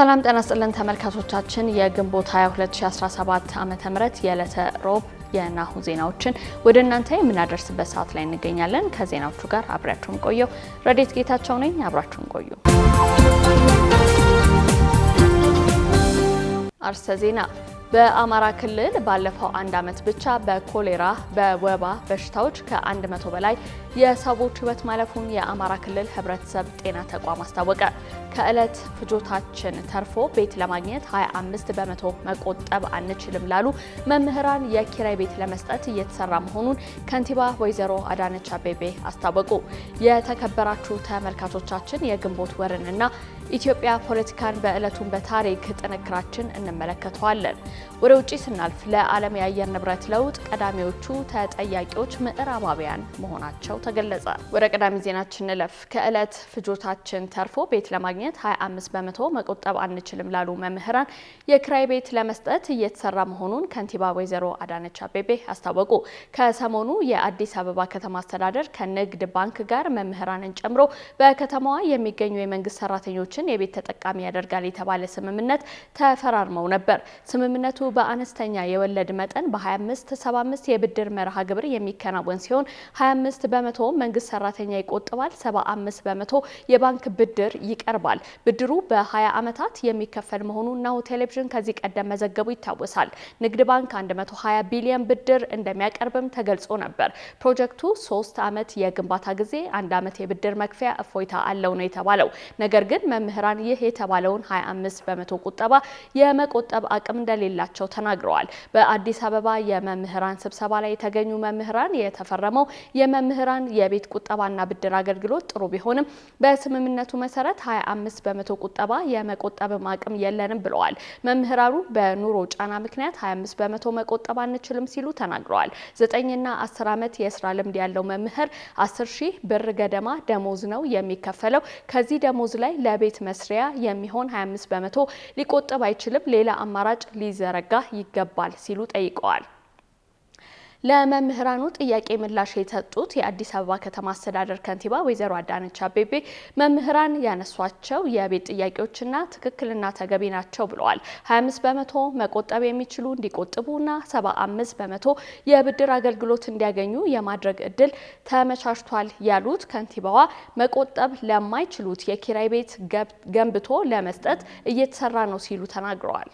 ሰላም ጤና ይስጥልን ተመልካቾቻችን የግንቦት 22 2017 ዓመተ ምህረት የዕለተ ሮብ የናሁ ዜናዎችን ወደ እናንተ የምናደርስበት ሰዓት ላይ እንገኛለን። ከዜናዎቹ ጋር አብራችሁን ቆዩ። ረዴት ጌታቸው ነኝ። አብራችሁን ቆዩ። አርዕስተ ዜና። በአማራ ክልል ባለፈው አንድ ዓመት ብቻ በኮሌራ በወባ በሽታዎች ከ100 በላይ የሰዎች ሕይወት ማለፉን የአማራ ክልል ሕብረተሰብ ጤና ተቋም አስታወቀ። ከዕለት ፍጆታችን ተርፎ ቤት ለማግኘት 25 በመቶ መቆጠብ አንችልም ላሉ መምህራን የኪራይ ቤት ለመስጠት እየተሰራ መሆኑን ከንቲባ ወይዘሮ አዳነች አቤቤ አስታወቁ። የተከበራችሁ ተመልካቾቻችን የግንቦት ወርንና ኢትዮጵያ ፖለቲካን በዕለቱን በታሪክ ጥንክራችን እንመለከተዋለን። ወደ ውጪ ስናልፍ ለዓለም የአየር ንብረት ለውጥ ቀዳሚዎቹ ተጠያቂዎች ምዕራባውያን መሆናቸው ተገለጸ። ወደ ቀዳሚ ዜናችን እንለፍ። ከዕለት ፍጆታችን ተርፎ ቤት ለማግኘት 25 በመቶ መቆጠብ አንችልም ላሉ መምህራን የኪራይ ቤት ለመስጠት እየተሰራ መሆኑን ከንቲባ ወይዘሮ አዳነች አቤቤ አስታወቁ። ከሰሞኑ የአዲስ አበባ ከተማ አስተዳደር ከንግድ ባንክ ጋር መምህራንን ጨምሮ በከተማዋ የሚገኙ የመንግስት ሰራተኞችን የቤት ተጠቃሚ ያደርጋል የተባለ ስምምነት ተፈራርመው ነበር። ስምምነቱ በአነስተኛ የወለድ መጠን በ25/75 የብድር መርሃ ግብር የሚከናወን ሲሆን 25 በመቶ መንግስት ሰራተኛ ይቆጥባል፣ 75 በመቶ የባንክ ብድር ይቀርባል። ብድሩ በ20 ዓመታት የሚከፈል መሆኑን ናሁ ቴሌቪዥን ከዚህ ቀደም መዘገቡ ይታወሳል። ንግድ ባንክ 120 ቢሊዮን ብድር እንደሚያቀርብም ተገልጾ ነበር። ፕሮጀክቱ 3 ዓመት የግንባታ ጊዜ፣ 1 ዓመት የብድር መክፈያ እፎይታ አለው ነው የተባለው። ነገር ግን መምህራን ይህ የተባለውን 25 በመቶ ቁጠባ የመቆጠብ አቅም እንደሌላቸው ተናግረዋል። በአዲስ አበባ የመምህራን ስብሰባ ላይ የተገኙ መምህራን የተፈረመው የመምህራን የቤት ቁጠባና ብድር አገልግሎት ጥሩ ቢሆንም በስምምነቱ መሰረት 25 በመቶ ቁጠባ የመቆጠብ አቅም የለንም ብለዋል። መምህራኑ በኑሮ ጫና ምክንያት 25 በመቶ መቆጠብ አንችልም ሲሉ ተናግረዋል። 9ና 10 ዓመት የስራ ልምድ ያለው መምህር 10,000 ብር ገደማ ደሞዝ ነው የሚከፈለው። ከዚህ ደሞዝ ላይ ለቤት መስሪያ የሚሆን 25 በመቶ ሊቆጠብ አይችልም። ሌላ አማራጭ ሊዘረጋ ይገባል ሲሉ ጠይቀዋል። ለመምህራኑ ጥያቄ ምላሽ የሰጡት የአዲስ አበባ ከተማ አስተዳደር ከንቲባ ወይዘሮ አዳነች አቤቤ መምህራን ያነሷቸው የቤት ጥያቄዎችና ትክክልና ተገቢ ናቸው ብለዋል። 25 በመቶ መቆጠብ የሚችሉ እንዲቆጥቡና 75 በመቶ የብድር አገልግሎት እንዲያገኙ የማድረግ እድል ተመቻችቷል ያሉት ከንቲባዋ መቆጠብ ለማይችሉት የኪራይ ቤት ገንብቶ ለመስጠት እየተሰራ ነው ሲሉ ተናግረዋል።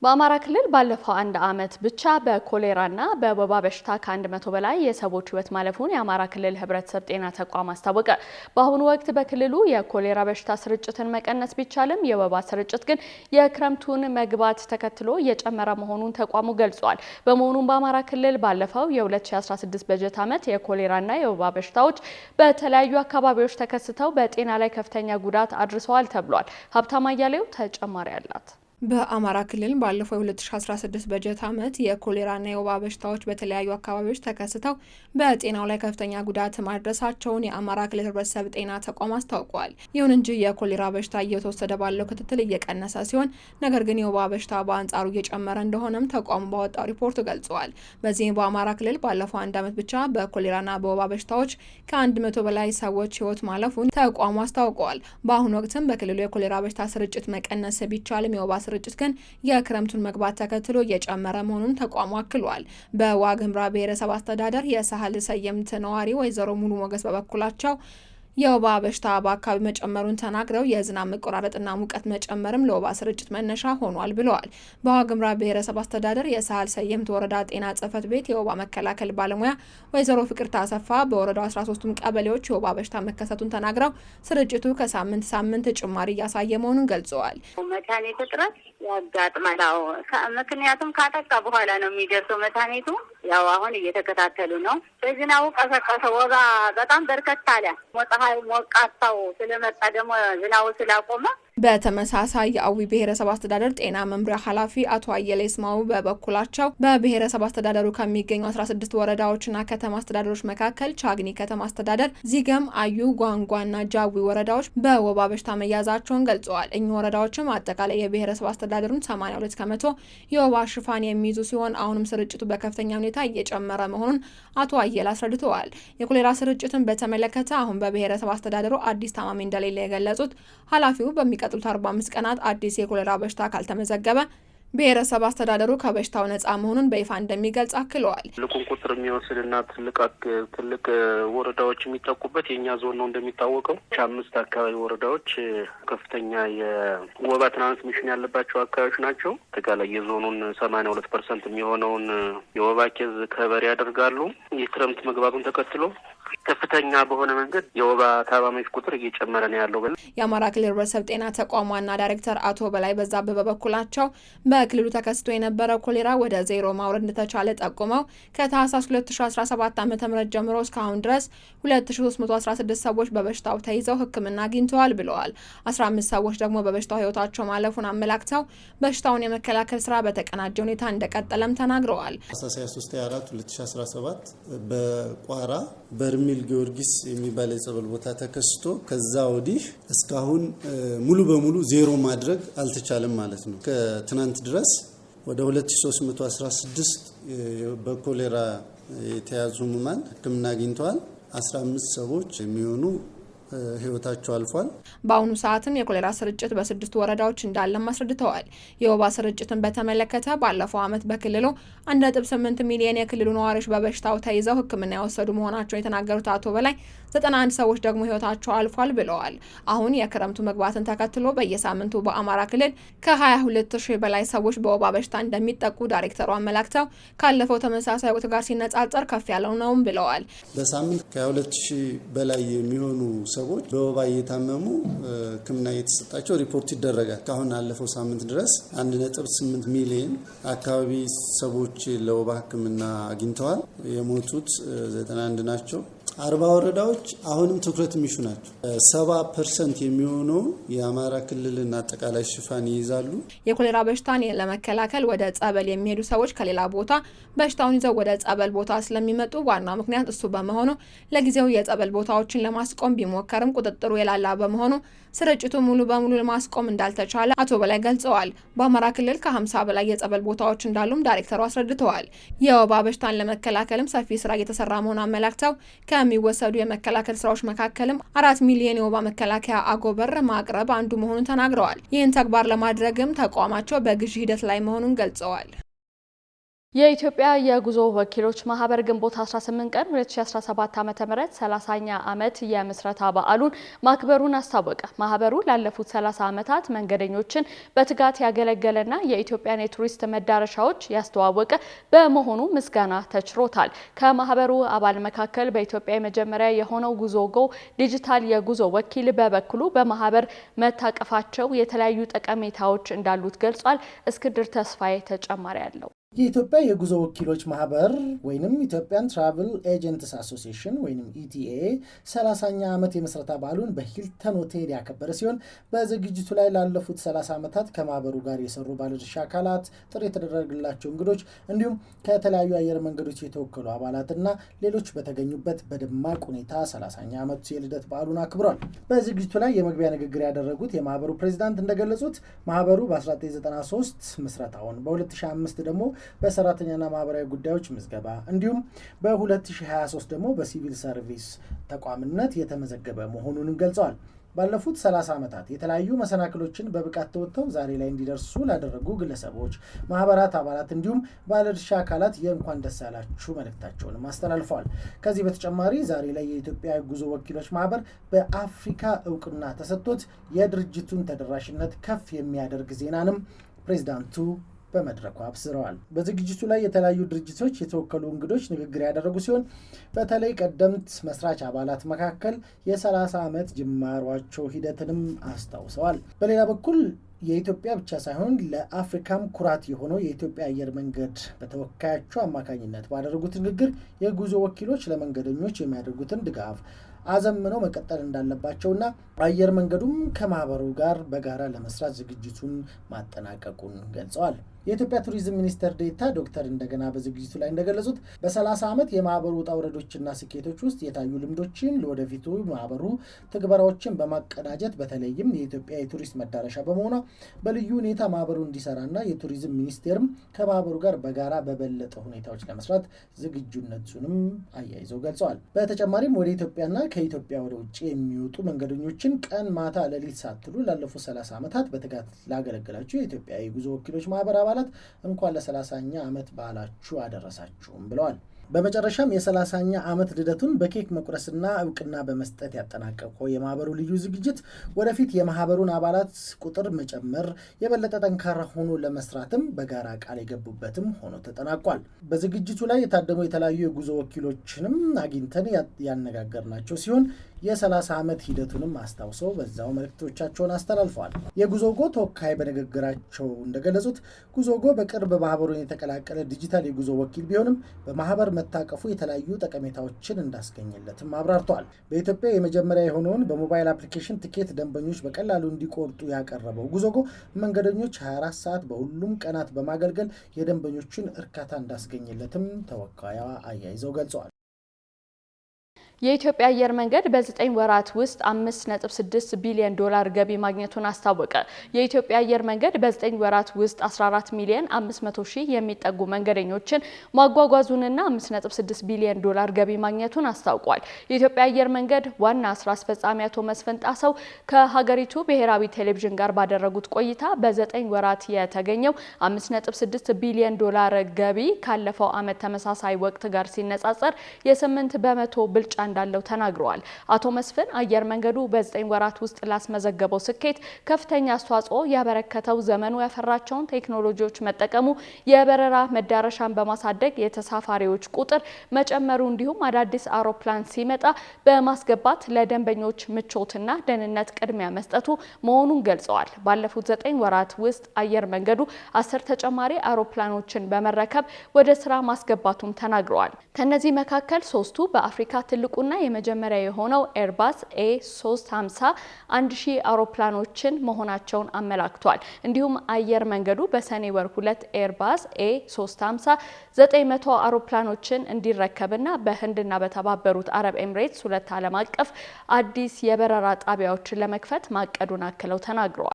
በአማራ ክልል ባለፈው አንድ ዓመት ብቻ በኮሌራና በወባ በሽታ ከ100 በላይ የሰዎች ሕይወት ማለፉን የአማራ ክልል ሕብረተሰብ ጤና ተቋም አስታወቀ። በአሁኑ ወቅት በክልሉ የኮሌራ በሽታ ስርጭትን መቀነስ ቢቻልም የወባ ስርጭት ግን የክረምቱን መግባት ተከትሎ እየጨመረ መሆኑን ተቋሙ ገልጿል። በመሆኑም በአማራ ክልል ባለፈው የ2016 በጀት ዓመት የኮሌራና የወባ በሽታዎች በተለያዩ አካባቢዎች ተከስተው በጤና ላይ ከፍተኛ ጉዳት አድርሰዋል ተብሏል። ሀብታማ አያሌው ተጨማሪ አላት። በአማራ ክልል ባለፈው 2016 በጀት ዓመት የኮሌራና የወባ በሽታዎች በተለያዩ አካባቢዎች ተከስተው በጤናው ላይ ከፍተኛ ጉዳት ማድረሳቸውን የአማራ ክልል ሕብረተሰብ ጤና ተቋም አስታውቋል። ይሁን እንጂ የኮሌራ በሽታ እየተወሰደ ባለው ክትትል እየቀነሰ ሲሆን፣ ነገር ግን የወባ በሽታ በአንጻሩ እየጨመረ እንደሆነም ተቋሙ ባወጣው ሪፖርት ገልጿል። በዚህም በአማራ ክልል ባለፈው አንድ ዓመት ብቻ በኮሌራና በወባ በሽታዎች ከ100 በላይ ሰዎች ሕይወት ማለፉን ተቋሙ አስታውቋል። በአሁኑ ወቅትም በክልሉ የኮሌራ በሽታ ስርጭት መቀነስ ቢቻልም የወባ ስርጭት ግን የክረምቱን መግባት ተከትሎ እየጨመረ መሆኑን ተቋሙ አክሏል። በዋግ ኽምራ ብሔረሰብ አስተዳደር የሳህል ሰየምት ነዋሪ ወይዘሮ ሙሉ ሞገስ በበኩላቸው የወባ በሽታ በአካባቢ መጨመሩን ተናግረው የዝናብ መቆራረጥና ሙቀት መጨመርም ለወባ ስርጭት መነሻ ሆኗል ብለዋል። በዋግ ኽምራ ብሔረሰብ አስተዳደር የሳህል ሰየምት ወረዳ ጤና ጽሕፈት ቤት የወባ መከላከል ባለሙያ ወይዘሮ ፍቅርተ አሰፋ በወረዳው 13ቱም ቀበሌዎች የወባ በሽታ መከሰቱን ተናግረው ስርጭቱ ከሳምንት ሳምንት ጭማሪ እያሳየ መሆኑን ገልጸዋል። መድኃኒት እጥረት ያጋጥማል። ምክንያቱም ካጠቃ በኋላ ነው የሚደርሰው መድኃኒቱ። ያው አሁን እየተከታተሉ ነው። በዝናቡ ቀሰቀሰ ወባ በጣም በርከት አለ። ሞቃታው ስለመጣ ደግሞ ዝናቡ ስላቆመ በተመሳሳይ የአዊ ብሔረሰብ አስተዳደር ጤና መምሪያ ኃላፊ አቶ አየለ ይስማው በበኩላቸው በብሔረሰብ አስተዳደሩ ከሚገኙ 16 ወረዳዎችና ከተማ አስተዳደሮች መካከል ቻግኒ ከተማ አስተዳደር፣ ዚገም፣ አዩ፣ ጓንጓና ጃዊ ወረዳዎች በወባ በሽታ መያዛቸውን ገልጸዋል። እኚህ ወረዳዎችም አጠቃላይ የብሔረሰብ አስተዳደሩን 82 ከመቶ የወባ ሽፋን የሚይዙ ሲሆን አሁንም ስርጭቱ በከፍተኛ ሁኔታ እየጨመረ መሆኑን አቶ አየለ አስረድተዋል። የኮሌራ ስርጭትን በተመለከተ አሁን በብሔረሰብ አስተዳደሩ አዲስ ታማሚ እንደሌለ የገለጹት ኃላፊው በሚቀ በሚቀጥሉት 45 ቀናት አዲስ የኮሌራ በሽታ ካልተመዘገበ ብሔረሰብ አስተዳደሩ ከበሽታው ነፃ መሆኑን በይፋ እንደሚገልጽ አክለዋል። ትልቁን ቁጥር የሚወስድና ትልቅ ወረዳዎች የሚጠቁበት የኛ ዞን ነው። እንደሚታወቀው 5 አካባቢ ወረዳዎች ከፍተኛ የወባ ትራንስሚሽን ያለባቸው አካባቢዎች ናቸው። አጠቃላይ የዞኑን 82% የሚሆነውን የወባ ኬዝ ከበር ያደርጋሉ። የክረምት መግባቱን ተከትሎ ከፍተኛ በሆነ መንገድ የወባ ታማሚዎች ቁጥር እየጨመረ ነው ያለው። የአማራ ክልል ህብረተሰብ ጤና ተቋም ዋና ዳይሬክተር አቶ በላይ በዛብህ በበኩላቸው በክልሉ ተከስቶ የነበረው ኮሌራ ወደ ዜሮ ማውረድ እንደተቻለ ጠቁመው ከታህሳስ 2017 ዓ.ም ጀምሮ እስካሁን ድረስ 2316 ሰዎች በበሽታው ተይዘው ሕክምና አግኝተዋል ብለዋል። 15 ሰዎች ደግሞ በበሽታው ህይወታቸው ማለፉን አመላክተው በሽታውን የመከላከል ስራ በተቀናጀ ሁኔታ እንደቀጠለም ተናግረዋል። ታህሳስ 2017 በቋራ በርሜል ጊዮርጊስ የሚባል የጸበል ቦታ ተከስቶ ከዛ ወዲህ እስካሁን ሙሉ በሙሉ ዜሮ ማድረግ አልተቻለም ማለት ነው። ከትናንት ድረስ ወደ 2316 በኮሌራ የተያዙ ህሙማን ህክምና አግኝተዋል። 15 ሰዎች የሚሆኑ ህይወታቸው አልፏል። በአሁኑ ሰዓትም የኮሌራ ስርጭት በ6 ወረዳዎች እንዳለም አስረድተዋል። የወባ ስርጭትን በተመለከተ ባለፈው ዓመት በክልሉ 1.8 ሚሊዮን የክልሉ ነዋሪዎች በበሽታው ተይዘው ህክምና የወሰዱ መሆናቸውን የተናገሩት አቶ በላይ 91 ሰዎች ደግሞ ህይወታቸው አልፏል ብለዋል። አሁን የክረምቱ መግባትን ተከትሎ በየሳምንቱ በአማራ ክልል ከ22000 በላይ ሰዎች በወባ በሽታ እንደሚጠቁ ዳይሬክተሩ አመላክተው ካለፈው ተመሳሳይ ወቅት ጋር ሲነጻጸር ከፍ ያለው ነውም ብለዋል። በሳምንት ከ22000 በላይ የሚሆኑ ሰዎች በወባ እየታመሙ ህክምና እየተሰጣቸው ሪፖርት ይደረጋል። ካሁን አለፈው ሳምንት ድረስ 1.8 ሚሊዮን አካባቢ ሰዎች ለወባ ህክምና አግኝተዋል። የሞቱት 91 ናቸው። 40 ወረዳዎች አሁንም ትኩረት የሚሹ ናቸው። 70% የሚሆነው የአማራ ክልልን አጠቃላይ ሽፋን ይይዛሉ። የኮሌራ በሽታን ለመከላከል ወደ ጸበል የሚሄዱ ሰዎች ከሌላ ቦታ በሽታውን ይዘው ወደ ጸበል ቦታ ስለሚመጡ ዋናው ምክንያት እሱ በመሆኑ ለጊዜው የጸበል ቦታዎችን ለማስቆም ቢሞከርም ቁጥጥሩ የላላ በመሆኑ ስርጭቱ ሙሉ በሙሉ ለማስቆም እንዳልተቻለ አቶ በላይ ገልጸዋል። በአማራ ክልል ከ50 በላይ የጸበል ቦታዎች እንዳሉም ዳይሬክተሩ አስረድተዋል። የወባ በሽታን ለመከላከልም ሰፊ ስራ እየተሰራ መሆኑን አመላክተው ከሚወሰዱ የመከላከል ስራዎች መካከልም 4 ሚሊዮን የወባ መከላከያ አጎበር ማቅረብ አንዱ መሆኑን ተናግረዋል። ይህን ተግባር ለማድረግም ተቋማቸው በግዢ ሂደት ላይ መሆኑን ገልጸዋል። የኢትዮጵያ የጉዞ ወኪሎች ማህበር ግንቦት 18 ቀን 2017 ዓ.ም 30ኛ ዓመት የምስረታ በዓሉን ማክበሩን አስታወቀ። ማህበሩ ላለፉት 30 ዓመታት መንገደኞችን በትጋት ያገለገለና የኢትዮጵያን የቱሪስት መዳረሻዎች ያስተዋወቀ በመሆኑ ምስጋና ተችሮታል። ከማህበሩ አባል መካከል በኢትዮጵያ የመጀመሪያ የሆነው ጉዞጎ ዲጂታል የጉዞ ወኪል በበኩሉ በማህበር መታቀፋቸው የተለያዩ ጠቀሜታዎች እንዳሉት ገልጿል። እስክንድር ተስፋዬ ተጨማሪ አለው። የኢትዮጵያ የጉዞ ወኪሎች ማህበር ወይንም ኢትዮጵያን ትራቨል ኤጀንትስ አሶሲዬሽን ወይንም ኢቲኤ 30ኛ ዓመት የምስረታ በዓሉን በሂልተን ሆቴል ያከበረ ሲሆን በዝግጅቱ ላይ ላለፉት 30 ዓመታት ከማህበሩ ጋር የሰሩ ባለድርሻ አካላት፣ ጥሪ የተደረገላቸው እንግዶች እንዲሁም ከተለያዩ አየር መንገዶች የተወከሉ አባላትና ሌሎች በተገኙበት በደማቅ ሁኔታ 30ኛ ዓመቱ የልደት በዓሉን አክብሯል። በዝግጅቱ ላይ የመግቢያ ንግግር ያደረጉት የማህበሩ ፕሬዚዳንት እንደገለጹት ማህበሩ በ1993 ምስረታውን በ2005 ደግሞ በሰራተኛና ማህበራዊ ጉዳዮች ምዝገባ እንዲሁም በ2023 ደግሞ በሲቪል ሰርቪስ ተቋምነት የተመዘገበ መሆኑንም ገልጸዋል። ባለፉት 30 ዓመታት የተለያዩ መሰናክሎችን በብቃት ተወጥተው ዛሬ ላይ እንዲደርሱ ላደረጉ ግለሰቦች፣ ማህበራት አባላት እንዲሁም ባለድርሻ አካላት የእንኳን ደስ ያላችሁ መልእክታቸውንም አስተላልፈዋል። ከዚህ በተጨማሪ ዛሬ ላይ የኢትዮጵያ ጉዞ ወኪሎች ማህበር በአፍሪካ እውቅና ተሰጥቶት የድርጅቱን ተደራሽነት ከፍ የሚያደርግ ዜናንም ፕሬዚዳንቱ በመድረኩ አብስረዋል። በዝግጅቱ ላይ የተለያዩ ድርጅቶች የተወከሉ እንግዶች ንግግር ያደረጉ ሲሆን በተለይ ቀደምት መስራች አባላት መካከል የ30 ዓመት ጅማሯቸው ሂደትንም አስታውሰዋል። በሌላ በኩል የኢትዮጵያ ብቻ ሳይሆን ለአፍሪካም ኩራት የሆነው የኢትዮጵያ አየር መንገድ በተወካያቸው አማካኝነት ባደረጉት ንግግር የጉዞ ወኪሎች ለመንገደኞች የሚያደርጉትን ድጋፍ አዘምነው መቀጠል እንዳለባቸውና አየር መንገዱም ከማህበሩ ጋር በጋራ ለመስራት ዝግጅቱን ማጠናቀቁን ገልጸዋል። የኢትዮጵያ ቱሪዝም ሚኒስትር ዴኤታ ዶክተር እንደገና በዝግጅቱ ላይ እንደገለጹት በ30 ዓመት የማህበሩ ውጣ ውረዶችና ስኬቶች ውስጥ የታዩ ልምዶችን ለወደፊቱ ማህበሩ ትግበራዎችን በማቀናጀት በተለይም የኢትዮጵያ የቱሪስት መዳረሻ በመሆኗ በልዩ ሁኔታ ማህበሩ እንዲሰራና የቱሪዝም ሚኒስቴርም ከማህበሩ ጋር በጋራ በበለጠ ሁኔታዎች ለመስራት ዝግጁነቱንም አያይዘው ገልጸዋል። በተጨማሪም ወደ ኢትዮጵያና ከኢትዮጵያ ወደ ውጭ የሚወጡ መንገደኞችን ቀን ማታ ሌሊት ሳትሉ ላለፉት 30 ዓመታት በትጋት ላገለገላችሁ የኢትዮጵያ የጉዞ ወኪሎች ማህበር አባላት እንኳን ለ30ኛ ዓመት በዓላችሁ አደረሳችሁም ብለዋል። በመጨረሻም የ30ኛ ዓመት ልደቱን በኬክ መቁረስና እውቅና በመስጠት ያጠናቀቀው የማህበሩ ልዩ ዝግጅት ወደፊት የማህበሩን አባላት ቁጥር መጨመር የበለጠ ጠንካራ ሆኖ ለመስራትም በጋራ ቃል የገቡበትም ሆኖ ተጠናቋል። በዝግጅቱ ላይ የታደሙ የተለያዩ የጉዞ ወኪሎችንም አግኝተን ያነጋገርናቸው ሲሆን የ30 ዓመት ሂደቱንም አስታውሰው በዛው መልእክቶቻቸውን አስተላልፈዋል። የጉዞጎ ተወካይ በንግግራቸው እንደገለጹት ጉዞጎ በቅርብ ማህበሩን የተቀላቀለ ዲጂታል የጉዞ ወኪል ቢሆንም በማህበር መታቀፉ የተለያዩ ጠቀሜታዎችን እንዳስገኘለትም አብራርተዋል። በኢትዮጵያ የመጀመሪያ የሆነውን በሞባይል አፕሊኬሽን ትኬት ደንበኞች በቀላሉ እንዲቆርጡ ያቀረበው ጉዞጎ መንገደኞች 24 ሰዓት በሁሉም ቀናት በማገልገል የደንበኞችን እርካታ እንዳስገኘለትም ተወካይዋ አያይዘው ገልጸዋል። የኢትዮጵያ አየር መንገድ በ9 ወራት ውስጥ $5.6 ቢሊዮን ገቢ ማግኘቱን አስታወቀ። የኢትዮጵያ አየር መንገድ በ9 ወራት ውስጥ 14 ሚሊዮን 500 ሺህ የሚጠጉ መንገደኞችን ማጓጓዙንና $5.6 ቢሊዮን ገቢ ማግኘቱን አስታውቋል። የኢትዮጵያ አየር መንገድ ዋና ስራ አስፈጻሚ አቶ መስፍን ጣሰው ከሀገሪቱ ብሔራዊ ቴሌቪዥን ጋር ባደረጉት ቆይታ በ9 ወራት የተገኘው $5.6 ቢሊዮን ገቢ ካለፈው ዓመት ተመሳሳይ ወቅት ጋር ሲነጻጸር የ8 በመቶ ብልጫ እንዳለው ተናግረዋል። አቶ መስፍን አየር መንገዱ በ9 ወራት ውስጥ ላስመዘገበው ስኬት ከፍተኛ አስተዋጽኦ ያበረከተው ዘመኑ ያፈራቸውን ቴክኖሎጂዎች መጠቀሙ፣ የበረራ መዳረሻን በማሳደግ የተሳፋሪዎች ቁጥር መጨመሩ እንዲሁም አዳዲስ አውሮፕላን ሲመጣ በማስገባት ለደንበኞች ምቾትና ደህንነት ቅድሚያ መስጠቱ መሆኑን ገልጸዋል። ባለፉት 9 ወራት ውስጥ አየር መንገዱ 10 ተጨማሪ አውሮፕላኖችን በመረከብ ወደ ስራ ማስገባቱን ተናግረዋል። ከነዚህ መካከል 3ቱ በአፍሪካ ትልቁና የመጀመሪያ የሆነው ኤርባስ A350 1000 አውሮፕላኖችን መሆናቸውን አመላክቷል። እንዲሁም አየር መንገዱ በሰኔ ወር 2 ኤርባስ A350 900 አውሮፕላኖችን እንዲረከብና በህንድና በተባበሩት አረብ ኤምሬትስ 2 ዓለም አቀፍ አዲስ የበረራ ጣቢያዎችን ለመክፈት ማቀዱን አክለው ተናግረዋል።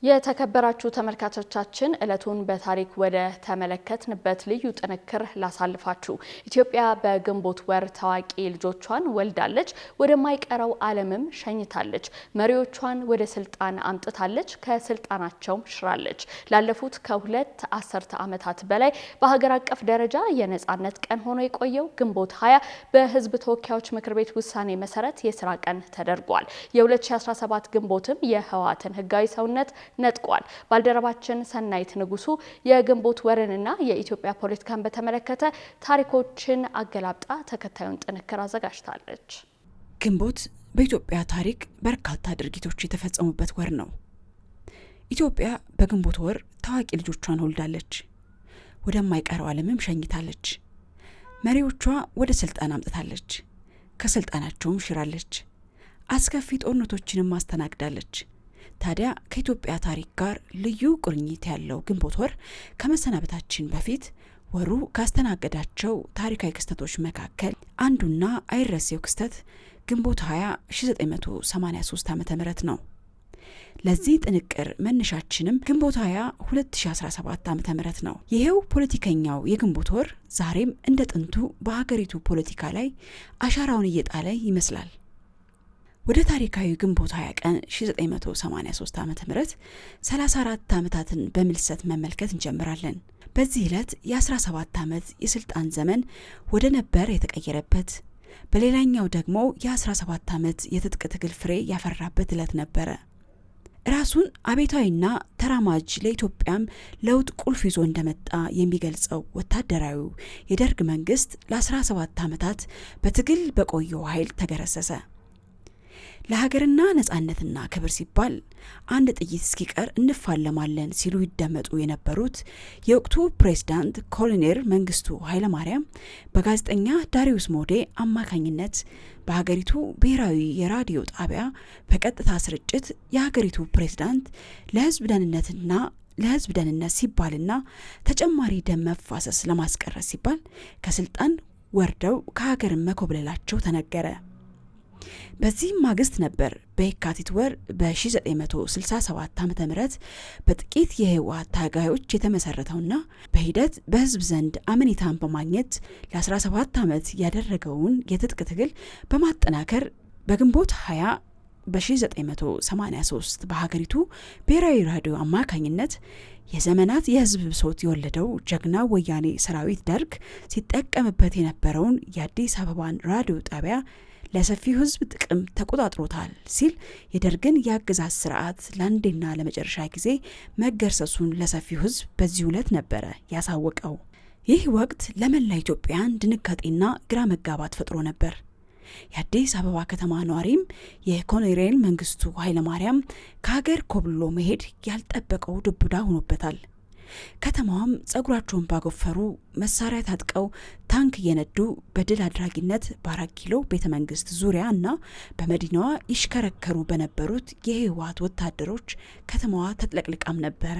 የተከበራችሁ ተመልካቾቻችን ዕለቱን በታሪክ ወደ ተመለከትንበት ልዩ ጥንክር ላሳልፋችሁ። ኢትዮጵያ በግንቦት ወር ታዋቂ ልጆቿን ወልዳለች፣ ወደማይቀረው ዓለምም ሸኝታለች። መሪዎቿን ወደ ስልጣን አምጥታለች፣ ከስልጣናቸውም ሽራለች። ላለፉት ከ2 አስርተ ዓመታት በላይ በሀገር አቀፍ ደረጃ የነጻነት ቀን ሆኖ የቆየው ግንቦት 20 በህዝብ ተወካዮች ምክር ቤት ውሳኔ መሰረት የስራ ቀን ተደርጓል። የ2017 ግንቦትም የህወሓትን ህጋዊ ሰውነት ነጥቋል። ባልደረባችን ሰናይት ንጉሱ የግንቦት ወርንና የኢትዮጵያ ፖለቲካን በተመለከተ ታሪኮችን አገላብጣ ተከታዩን ጥንክር አዘጋጅታለች። ግንቦት በኢትዮጵያ ታሪክ በርካታ ድርጊቶች የተፈጸሙበት ወር ነው። ኢትዮጵያ በግንቦት ወር ታዋቂ ልጆቿን ወልዳለች፣ ወደማይቀረው ዓለምም ሸኝታለች። መሪዎቿ ወደ ስልጣን አምጥታለች፣ ከስልጣናቸውም ሽራለች። አስከፊ ጦርነቶችንም አስተናግዳለች። ታዲያ ከኢትዮጵያ ታሪክ ጋር ልዩ ቁርኝት ያለው ግንቦት ወር ከመሰናበታችን በፊት ወሩ ካስተናገዳቸው ታሪካዊ ክስተቶች መካከል አንዱና አይረሴው ክስተት ግንቦት 20 1983 ዓ.ም ነው። ለዚህ ጥንቅር መነሻችንም ግንቦት 20 2017 ዓ.ም ነው። ይሄው ፖለቲከኛው የግንቦት ወር ዛሬም እንደ ጥንቱ በሀገሪቱ ፖለቲካ ላይ አሻራውን እየጣለ ይመስላል። ወደ ታሪካዊ ግንቦት 20 ቀን 1983 ዓ.ም 34 ዓመታትን በምልሰት መመልከት እንጀምራለን። በዚህ ዕለት የ17 ዓመት የስልጣን ዘመን ወደ ነበር የተቀየረበት፣ በሌላኛው ደግሞ የ17 ዓመት የትጥቅ ትግል ፍሬ ያፈራበት ዕለት ነበረ። ራሱን አቤታዊና ተራማጅ ለኢትዮጵያም ለውጥ ቁልፍ ይዞ እንደመጣ የሚገልጸው ወታደራዊው የደርግ መንግስት ለ17 ዓመታት በትግል በቆየው ኃይል ተገረሰሰ። ለሀገርና ነጻነትና ክብር ሲባል አንድ ጥይት እስኪቀር እንፋለማለን ሲሉ ይደመጡ የነበሩት የወቅቱ ፕሬዝዳንት ኮሎኔል መንግስቱ ኃይለማርያም በጋዜጠኛ ዳሪዩስ ሞዴ አማካኝነት በሀገሪቱ ብሔራዊ የራዲዮ ጣቢያ በቀጥታ ስርጭት የሀገሪቱ ፕሬዝዳንት ለህዝብ ደህንነት ሲባልና ተጨማሪ ደም መፋሰስ ለማስቀረት ሲባል ከስልጣን ወርደው ከሀገር መኮብለላቸው ተነገረ። በዚህ ማግስት ነበር በየካቲት ወር በ1967 ዓ.ም በጥቂት የህወሓት ታጋዮች የተመሰረተውና በሂደት በህዝብ ዘንድ አመኔታን በማግኘት ለ17 ዓመት ያደረገውን የትጥቅ ትግል በማጠናከር በግንቦት 20 በ1983 በሀገሪቱ ብሔራዊ ራዲዮ አማካኝነት የዘመናት የህዝብ ብሶት የወለደው ጀግና ወያኔ ሰራዊት ደርግ ሲጠቀምበት የነበረውን የአዲስ አበባን ራዲዮ ጣቢያ ለሰፊው ህዝብ ጥቅም ተቆጣጥሮታል ሲል የደርግን የአገዛዝ ስርዓት ለአንዴና ለመጨረሻ ጊዜ መገርሰሱን ለሰፊው ህዝብ በዚህ ዕለት ነበረ ያሳወቀው። ይህ ወቅት ለመላ ኢትዮጵያን ድንጋጤና ግራ መጋባት ፈጥሮ ነበር። የአዲስ አበባ ከተማ ነዋሪም የኮሎኔል መንግስቱ ኃይለማርያም ከሀገር ኮብልሎ መሄድ ያልጠበቀው ዱብዳ ሆኖበታል። ከተማዋም ጸጉራቸውን ባጎፈሩ መሳሪያ ታጥቀው ታንክ እየነዱ በድል አድራጊነት በ4 ኪሎ ቤተ መንግስት ዙሪያ እና በመዲናዋ ይሽከረከሩ በነበሩት የህወሓት ወታደሮች ከተማዋ ተጥለቅልቃም ነበረ።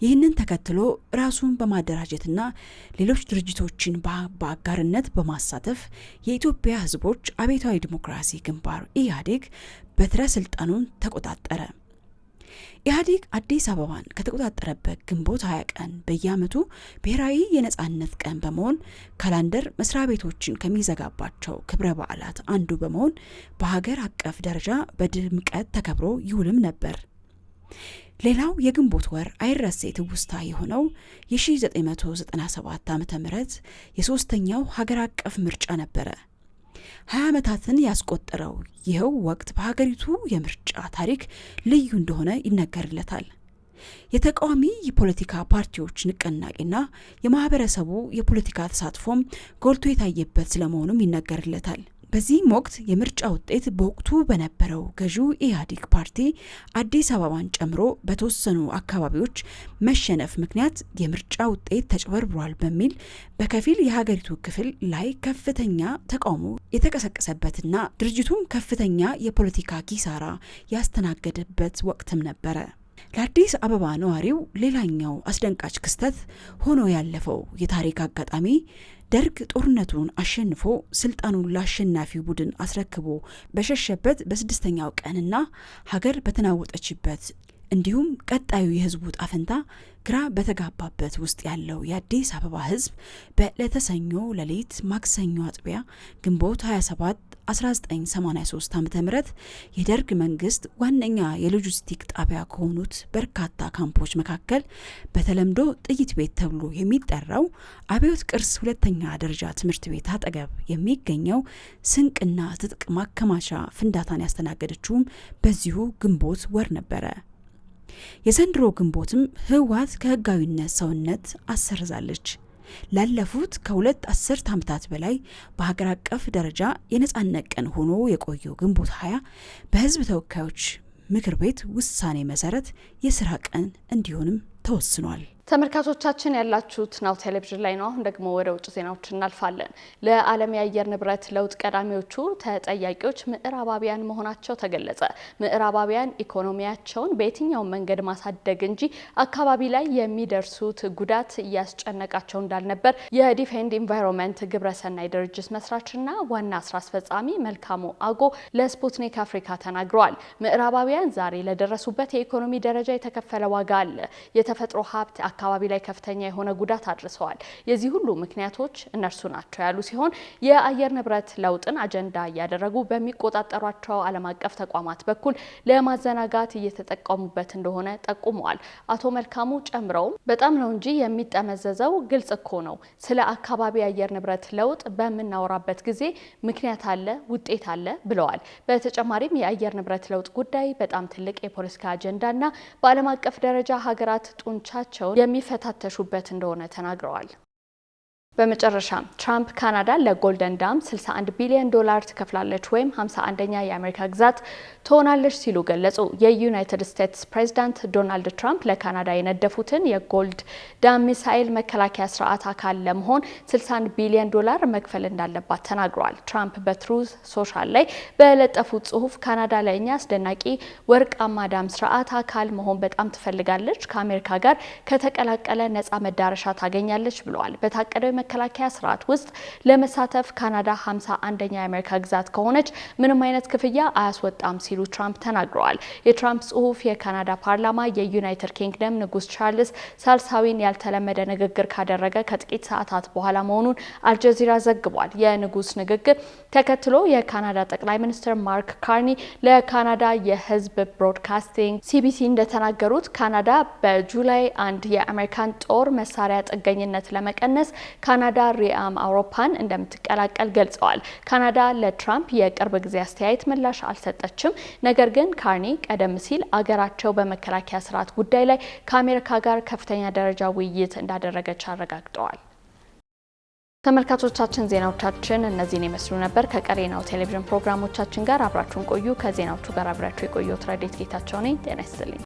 ይህንን ተከትሎ ራሱን በማደራጀትና ሌሎች ድርጅቶችን በአጋርነት በማሳተፍ የኢትዮጵያ ህዝቦች አብዮታዊ ዲሞክራሲ ግንባር ኢህአዴግ በትረ ስልጣኑን ተቆጣጠረ። ኢህአዴግ አዲስ አበባን ከተቆጣጠረበት ግንቦት 20 ቀን በየዓመቱ ብሔራዊ የነጻነት ቀን በመሆን ካላንደር መስሪያ ቤቶችን ከሚዘጋባቸው ክብረ በዓላት አንዱ በመሆን በሀገር አቀፍ ደረጃ በድምቀት ተከብሮ ይውልም ነበር። ሌላው የግንቦት ወር አይረሴ ትውስታ የሆነው የ1997 ዓ.ም የሶስተኛው ሀገር አቀፍ ምርጫ ነበረ። 20 ዓመታትን ያስቆጠረው ይኸው ወቅት በሀገሪቱ የምርጫ ታሪክ ልዩ እንደሆነ ይነገርለታል። የተቃዋሚ የፖለቲካ ፓርቲዎች ንቅናቄና የማህበረሰቡ የፖለቲካ ተሳትፎም ጎልቶ የታየበት ስለመሆኑም ይነገርለታል። በዚህም ወቅት የምርጫ ውጤት በወቅቱ በነበረው ገዢው ኢህአዴግ ፓርቲ አዲስ አበባን ጨምሮ በተወሰኑ አካባቢዎች መሸነፍ ምክንያት የምርጫ ውጤት ተጭበርብሯል በሚል በከፊል የሀገሪቱ ክፍል ላይ ከፍተኛ ተቃውሞ የተቀሰቀሰበትና ድርጅቱም ከፍተኛ የፖለቲካ ኪሳራ ያስተናገደበት ወቅትም ነበረ። ለአዲስ አበባ ነዋሪው ሌላኛው አስደንጋጭ ክስተት ሆኖ ያለፈው የታሪክ አጋጣሚ ደርግ ጦርነቱን አሸንፎ ስልጣኑን ለአሸናፊው ቡድን አስረክቦ በሸሸበት በስድስተኛው ቀንና ሀገር በተናወጠችበት እንዲሁም ቀጣዩ የህዝቡ ጣፈንታ ግራ በተጋባበት ውስጥ ያለው የአዲስ አበባ ህዝብ በዕለተ ሰኞ ሌሊት ማክሰኞ አጥቢያ ግንቦት 27 1983 ዓ.ም የደርግ መንግስት ዋነኛ የሎጂስቲክ ጣቢያ ከሆኑት በርካታ ካምፖች መካከል በተለምዶ ጥይት ቤት ተብሎ የሚጠራው አብዮት ቅርስ ሁለተኛ ደረጃ ትምህርት ቤት አጠገብ የሚገኘው ስንቅና ትጥቅ ማከማቻ ፍንዳታን ያስተናገደችውም በዚሁ ግንቦት ወር ነበረ። የዘንድሮ ግንቦትም ህወሓት ከህጋዊነት ሰውነት አሰርዛለች። ላለፉት ከ2 አስርት ዓመታት በላይ በሀገር አቀፍ ደረጃ የነጻነት ቀን ሆኖ የቆየው ግንቦት 20 በህዝብ ተወካዮች ምክር ቤት ውሳኔ መሰረት የስራ ቀን እንዲሆንም ተወስኗል። ተመልካቾቻችን ያላችሁት ናሁ ቴሌቪዥን ላይ ነው። አሁን ደግሞ ወደ ውጭ ዜናዎች እናልፋለን። ለዓለም የአየር ንብረት ለውጥ ቀዳሚዎቹ ተጠያቂዎች ምዕራባውያን መሆናቸው ተገለጸ። ምዕራባውያን ኢኮኖሚያቸውን በየትኛው መንገድ ማሳደግ እንጂ አካባቢ ላይ የሚደርሱት ጉዳት እያስጨነቃቸው እንዳልነበር የዲፌንድ ኢንቫይሮንመንት ግብረሰናይ ድርጅት መስራችና ዋና ስራ አስፈጻሚ መልካሙ አጎ ለስፑትኒክ አፍሪካ ተናግረዋል። ምዕራባውያን ዛሬ ለደረሱበት የኢኮኖሚ ደረጃ የተከፈለ ዋጋ አለ። የተፈጥሮ ሀብት አካባቢ ላይ ከፍተኛ የሆነ ጉዳት አድርሰዋል። የዚህ ሁሉ ምክንያቶች እነርሱ ናቸው ያሉ ሲሆን የአየር ንብረት ለውጥን አጀንዳ እያደረጉ በሚቆጣጠሯቸው ዓለም አቀፍ ተቋማት በኩል ለማዘናጋት እየተጠቀሙበት እንደሆነ ጠቁመዋል። አቶ መልካሙ ጨምረውም በጣም ነው እንጂ የሚጠመዘዘው ግልጽ እኮ ነው። ስለ አካባቢ የአየር ንብረት ለውጥ በምናወራበት ጊዜ ምክንያት አለ፣ ውጤት አለ ብለዋል። በተጨማሪም የአየር ንብረት ለውጥ ጉዳይ በጣም ትልቅ የፖለቲካ አጀንዳና በዓለም አቀፍ ደረጃ ሀገራት ጡንቻቸውን የሚፈታተሹበት እንደሆነ ተናግረዋል። በመጨረሻ ትራምፕ ካናዳ ለጎልደን ዳም 61 ቢሊዮን ዶላር ትከፍላለች ወይም 51ኛ የአሜሪካ ግዛት ትሆናለች ሲሉ ገለጹ። የዩናይትድ ስቴትስ ፕሬዝዳንት ዶናልድ ትራምፕ ለካናዳ የነደፉትን የጎልድ ዳም ሚሳኤል መከላከያ ስርዓት አካል ለመሆን 61 ቢሊዮን ዶላር መክፈል እንዳለባት ተናግረዋል። ትራምፕ በትሩዝ ሶሻል ላይ በለጠፉት ጽሁፍ ካናዳ ለእኛ አስደናቂ ወርቃማ ዳም ስርዓት አካል መሆን በጣም ትፈልጋለች፣ ከአሜሪካ ጋር ከተቀላቀለ ነፃ መዳረሻ ታገኛለች ብለዋል። በታቀደው የመከላከያ ስርዓት ውስጥ ለመሳተፍ ካናዳ 51ኛ የአሜሪካ ግዛት ከሆነች ምንም አይነት ክፍያ አያስወጣም ሲሉ ትራምፕ ተናግረዋል። የትራምፕ ጽሁፍ የካናዳ ፓርላማ የዩናይትድ ኪንግደም ንጉስ ቻርልስ ሳልሳዊን ያልተለመደ ንግግር ካደረገ ከጥቂት ሰዓታት በኋላ መሆኑን አልጀዚራ ዘግቧል። የንጉስ ንግግር ተከትሎ የካናዳ ጠቅላይ ሚኒስትር ማርክ ካርኒ ለካናዳ የህዝብ ብሮድካስቲንግ ሲቢሲ እንደተናገሩት ካናዳ በጁላይ 1 የአሜሪካን ጦር መሳሪያ ጥገኝነት ለመቀነስ ካናዳ ሪአም አውሮፓን እንደምትቀላቀል ገልጸዋል። ካናዳ ለትራምፕ የቅርብ ጊዜ አስተያየት ምላሽ አልሰጠችም። ነገር ግን ካርኒ ቀደም ሲል አገራቸው በመከላከያ ስርዓት ጉዳይ ላይ ከአሜሪካ ጋር ከፍተኛ ደረጃ ውይይት እንዳደረገች አረጋግጠዋል። ተመልካቾቻችን ዜናዎቻችን እነዚህን ይመስሉ ነበር። ከቀሪ ናሁ ቴሌቪዥን ፕሮግራሞቻችን ጋር አብራችሁን ቆዩ። ከዜናዎቹ ጋር አብራችሁ የቆየሁት ረዴት ጌታቸው ነኝ። ጤና ይስጥልኝ።